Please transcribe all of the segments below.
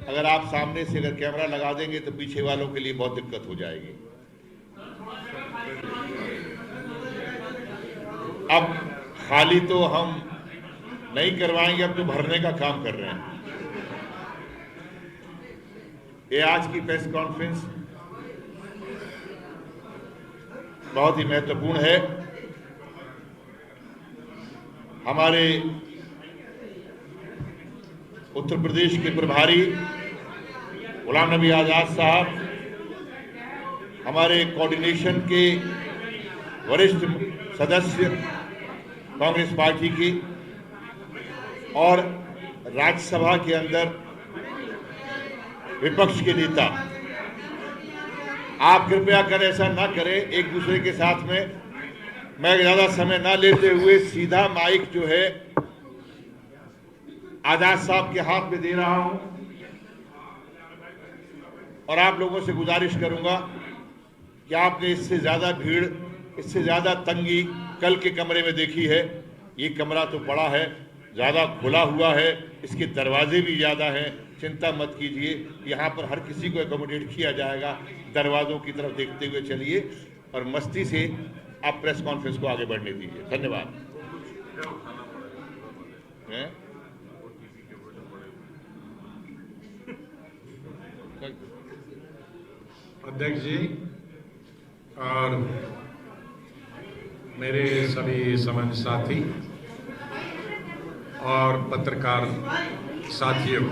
अगर आप सामने से अगर कैमरा लगा देंगे तो पीछे वालों के लिए बहुत दिक्कत हो जाएगी। अब खाली तो हम नहीं करवाएंगे, अब तो भरने का काम कर रहे हैं। ये आज की प्रेस कॉन्फ्रेंस बहुत ही महत्वपूर्ण है। हमारे उत्तर प्रदेश के प्रभारी गुलाम नबी आज़ाद साहब, हमारे कोऑर्डिनेशन के वरिष्ठ सदस्य कांग्रेस पार्टी की और राज्यसभा के अंदर विपक्ष के नेता, आप कृपया कर ऐसा ना करें। एक दूसरे के साथ में मैं ज्यादा समय ना लेते हुए सीधा माइक जो है आजाद साहब के हाथ में दे रहा हूं और आप लोगों से गुजारिश करूंगा कि आपने इससे ज्यादा भीड़, इससे ज्यादा तंगी कल के कमरे में देखी है। ये कमरा तो बड़ा है, ज्यादा खुला हुआ है, इसके दरवाजे भी ज्यादा हैं। चिंता मत कीजिए, यहाँ पर हर किसी को एकोमोडेट किया जाएगा। दरवाजों की तरफ देखते हुए चलिए और मस्ती से आप प्रेस कॉन्फ्रेंस को आगे बढ़ने दीजिए। धन्यवाद। अध्यक्ष जी और मेरे सभी समझ साथी और पत्रकार साथियों,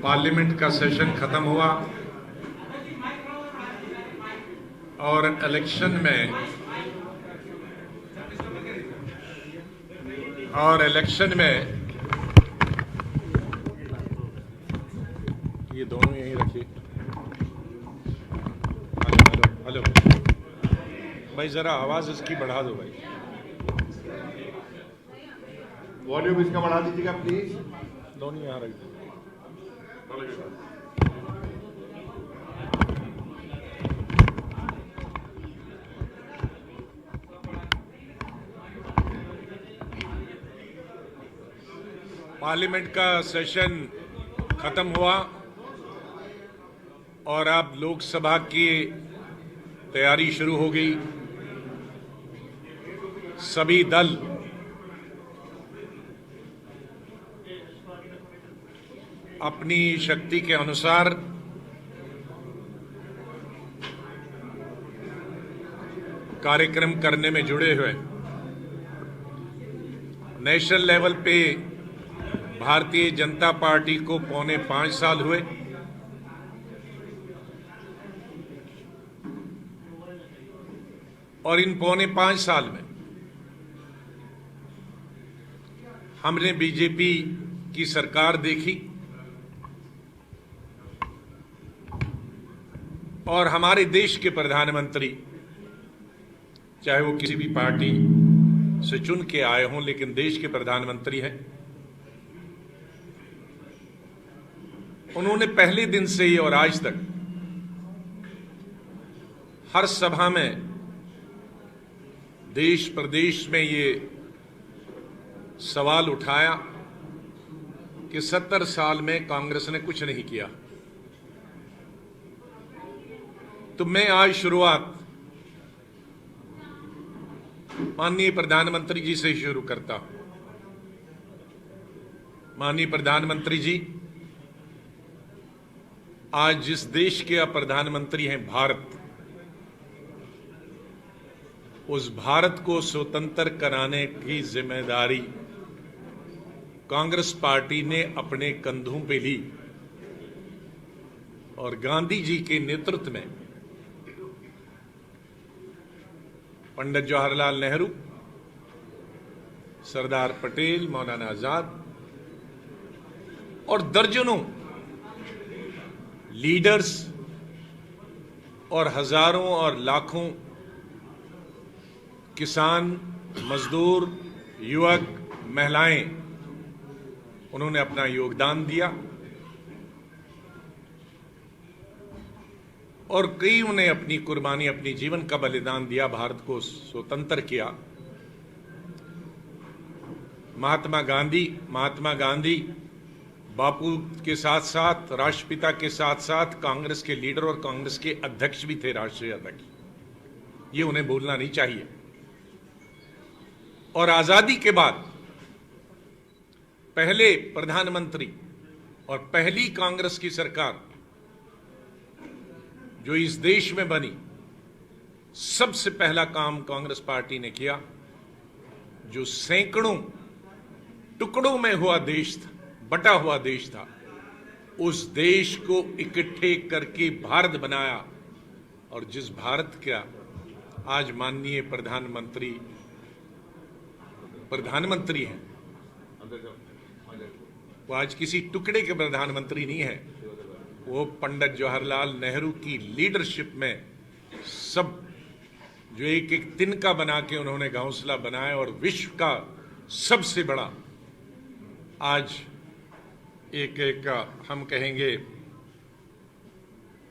पार्लियामेंट का सेशन खत्म हुआ और इलेक्शन में ये दोनों यहीं रखिए। हेलो भाई, जरा आवाज इसकी बढ़ा दो भाई। वॉल्यूम इसका बढ़ा दीजिएगा प्लीज। दोनों यहाँ रख दो। पार्लियामेंट का सेशन खत्म हुआ और अब लोकसभा की तैयारी शुरू हो गई। सभी दल अपनी शक्ति के अनुसार कार्यक्रम करने में जुड़े हुए। नेशनल लेवल पे भारतीय जनता पार्टी को 4.25 साल हुए। और इन 4.25 साल में हमने बीजेपी की सरकार देखी और हमारे देश के प्रधानमंत्री, चाहे वो किसी भी पार्टी से चुन के आए हों, लेकिन देश के प्रधानमंत्री हैं, उन्होंने पहले दिन से ही और आज तक हर सभा में देश प्रदेश में ये सवाल उठाया कि 70 साल में कांग्रेस ने कुछ नहीं किया। तो मैं आज शुरुआत माननीय प्रधानमंत्री जी से शुरू करता हूं। माननीय प्रधानमंत्री जी, आज जिस देश के आप प्रधानमंत्री हैं, भारत, उस भारत को स्वतंत्र कराने की जिम्मेदारी कांग्रेस पार्टी ने अपने कंधों पे ली और गांधी जी के नेतृत्व में पंडित जवाहरलाल नेहरू, सरदार पटेल, मौलाना आजाद और दर्जनों लीडर्स और हजारों और लाखों किसान, मजदूर, युवक, महिलाएं, उन्होंने अपना योगदान दिया और कईयों ने अपनी कुर्बानी, अपनी जीवन का बलिदान दिया, भारत को स्वतंत्र किया। महात्मा गांधी बापू के साथ साथ, राष्ट्रपिता के साथ साथ कांग्रेस के लीडर और कांग्रेस के अध्यक्ष भी थे, राष्ट्रीय अध्यक्ष। ये उन्हें भूलना नहीं चाहिए। और आजादी के बाद पहले प्रधानमंत्री और पहली कांग्रेस की सरकार जो इस देश में बनी, सबसे पहला काम कांग्रेस पार्टी ने किया, जो सैकड़ों टुकड़ों में हुआ देश था, बटा हुआ देश था, उस देश को इकट्ठे करके भारत बनाया। और जिस भारत का आज माननीय प्रधानमंत्री हैं, वो आज किसी टुकड़े के प्रधानमंत्री नहीं है, वो पंडित जवाहरलाल नेहरू की लीडरशिप में सब जो एक एक तिनका बना के उन्होंने घोंसला बनाया और विश्व का सबसे बड़ा आज एक हम कहेंगे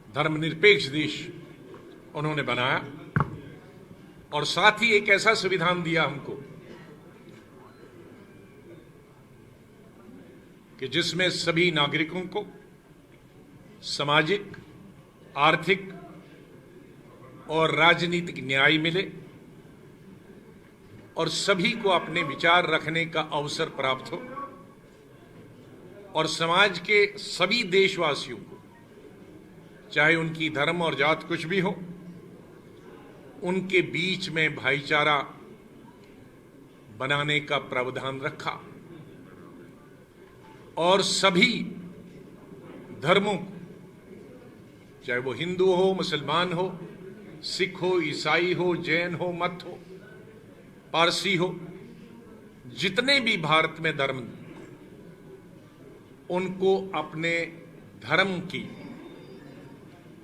धर्मनिरपेक्ष देश उन्होंने बनाया। और साथ ही एक ऐसा संविधान दिया हमको कि जिसमें सभी नागरिकों को सामाजिक, आर्थिक और राजनीतिक न्याय मिले और सभी को अपने विचार रखने का अवसर प्राप्त हो और समाज के सभी देशवासियों को, चाहे उनकी धर्म और जात कुछ भी हो, उनके बीच में भाईचारा बनाने का प्रावधान रखा और सभी धर्मों को, चाहे वो हिंदू हो, मुसलमान हो, सिख हो, ईसाई हो, जैन हो, मत हो, पारसी हो, जितने भी भारत में धर्म, उनको अपने धर्म की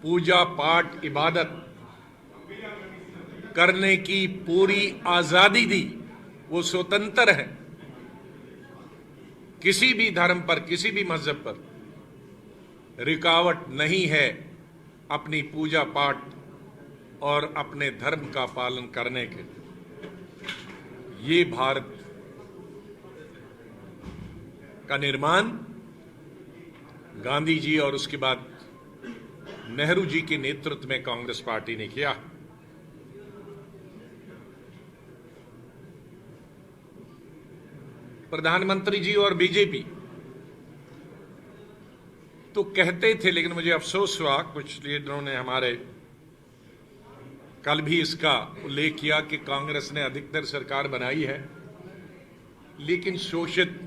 पूजा पाठ इबादत करने की पूरी आजादी दी। वो स्वतंत्र है, किसी भी धर्म पर, किसी भी मजहब पर रुकावट नहीं है अपनी पूजा पाठ और अपने धर्म का पालन करने के। ये भारत का निर्माण गांधी जी और उसके बाद नेहरू जी के नेतृत्व में कांग्रेस पार्टी ने किया। प्रधानमंत्री जी और बीजेपी तो कहते थे, लेकिन मुझे अफसोस हुआ कुछ लीडरों ने हमारे कल भी इसका उल्लेख किया कि कांग्रेस ने अधिकतर सरकार बनाई है, लेकिन शोषित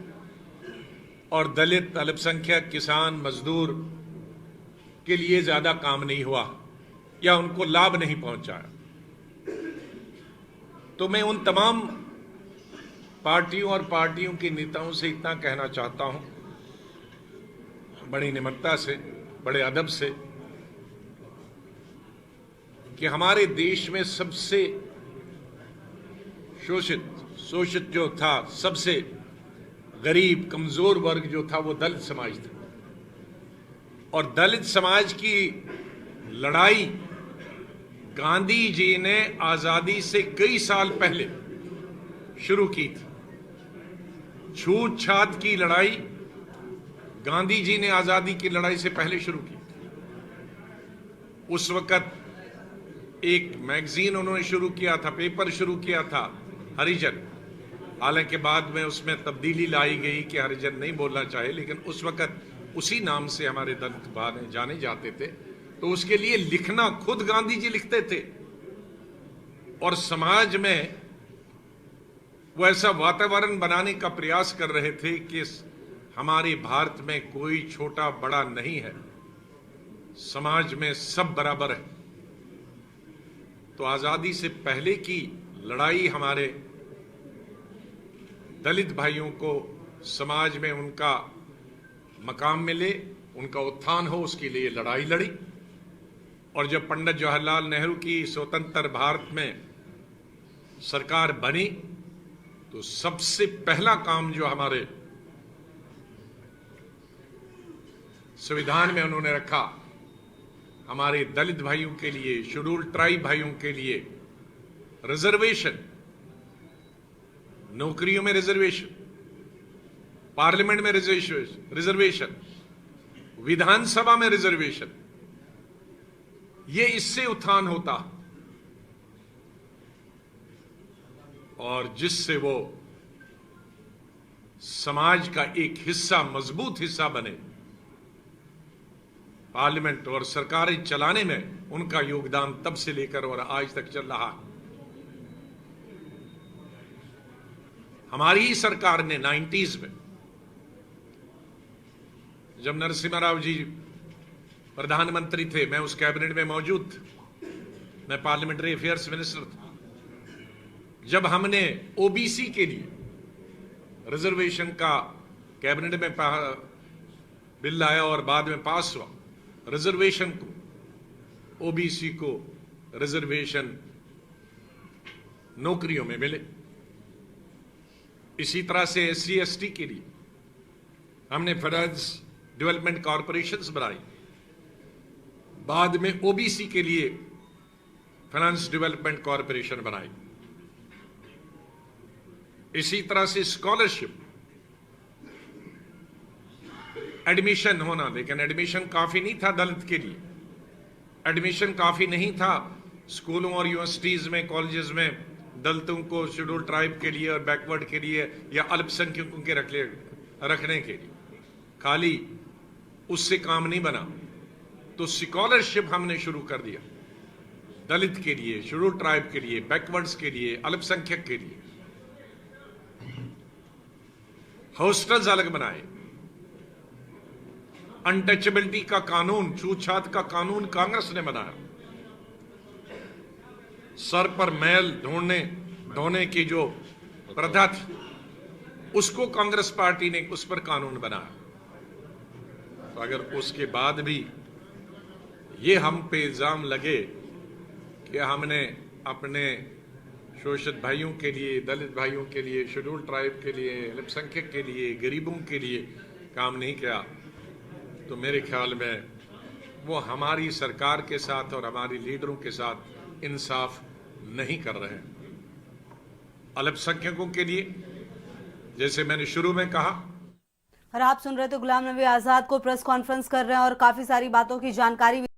और दलित, अल्पसंख्यक, किसान, मजदूर के लिए ज्यादा काम नहीं हुआ या उनको लाभ नहीं पहुंचाया। तो मैं उन तमाम पार्टियों और पार्टियों के नेताओं से इतना कहना चाहता हूं, बड़ी निम्रता से, बड़े अदब से, कि हमारे देश में सबसे शोषित जो था, सबसे गरीब, कमजोर वर्ग जो था, वो दलित समाज था। और दलित समाज की लड़ाई गांधी जी ने आजादी से कई साल पहले शुरू की थी। छूत छात की लड़ाई गांधी जी ने आजादी की लड़ाई से पहले शुरू की। उस वक्त एक मैगजीन उन्होंने शुरू किया था, पेपर शुरू किया था, हरिजन। हालांकि बाद में उसमें तब्दीली लाई गई कि हरिजन नहीं बोलना चाहिए, लेकिन उस वक्त उसी नाम से हमारे दलित भाई जाने जाते थे। तो उसके लिए लिखना खुद गांधी जी लिखते थे और समाज में वो ऐसा वातावरण बनाने का प्रयास कर रहे थे कि हमारे भारत में कोई छोटा बड़ा नहीं है, समाज में सब बराबर है। तो आजादी से पहले की लड़ाई हमारे दलित भाइयों को समाज में उनका मकाम मिले, उनका उत्थान हो, उसके लिए लड़ाई लड़ी। और जब पंडित जवाहरलाल नेहरू की स्वतंत्र भारत में सरकार बनी, तो सबसे पहला काम जो हमारे संविधान में उन्होंने रखा, हमारे दलित भाइयों के लिए, शेड्यूल ट्राइब भाइयों के लिए रिजर्वेशन, नौकरियों में रिजर्वेशन, पार्लियामेंट में रिजर्वेशन, विधानसभा में रिजर्वेशन, ये इससे उत्थान होता और जिससे वो समाज का एक हिस्सा, मजबूत हिस्सा बने। पार्लियामेंट और सरकारें चलाने में उनका योगदान तब से लेकर और आज तक चल रहा है। हमारी ही सरकार ने 90s में, जब नरसिम्हा राव जी प्रधानमंत्री थे, मैं उस कैबिनेट में मौजूद था, मैं पार्लियामेंट्री अफेयर्स मिनिस्टर था, जब हमने ओबीसी के लिए रिजर्वेशन का कैबिनेट में बिल लाया और बाद में पास हुआ, रिजर्वेशन को, ओबीसी को रिजर्वेशन नौकरियों में मिले। इसी तरह से एससी एसटी के लिए हमने फाइनेंस डेवलपमेंट कॉरपोरेशंस बनाई, बाद में ओबीसी के लिए फाइनेंस डेवलपमेंट कॉरपोरेशन बनाई। इसी तरह से स्कॉलरशिप, एडमिशन होना, लेकिन एडमिशन काफी नहीं था दलित के लिए, एडमिशन काफी नहीं था स्कूलों और यूनिवर्सिटीज में, कॉलेजेस में दलितों को, शेड्यूल ट्राइब के लिए और बैकवर्ड के लिए या अल्पसंख्यकों के रखने के लिए, खाली उससे काम नहीं बना। तो स्कॉलरशिप हमने शुरू कर दिया दलित के लिए, शेड्यूल ट्राइब के लिए, बैकवर्ड्स के लिए, अल्पसंख्यक के लिए। हॉस्टल्स अलग बनाए, अनटचेबिलिटी का कानून, छूतछात का कानून कांग्रेस ने बनाया, सर पर मैल ढोने की जो प्रथा थी उसको कांग्रेस पार्टी ने उस पर कानून बनाया। तो अगर उसके बाद भी ये हम पे इल्जाम लगे कि हमने अपने शोषित भाइयों के लिए, दलित भाइयों के लिए, शेड्यूल ट्राइब के लिए, अल्पसंख्यक के लिए, गरीबों के लिए काम नहीं किया, तो मेरे ख्याल में वो हमारी सरकार के साथ और हमारी लीडरों के साथ इंसाफ नहीं कर रहे हैं। अल्पसंख्यकों के लिए, जैसे मैंने शुरू में कहा, और आप सुन रहे थे गुलाम नबी आजाद को प्रेस कॉन्फ्रेंस कर रहे हैं और काफी सारी बातों की जानकारी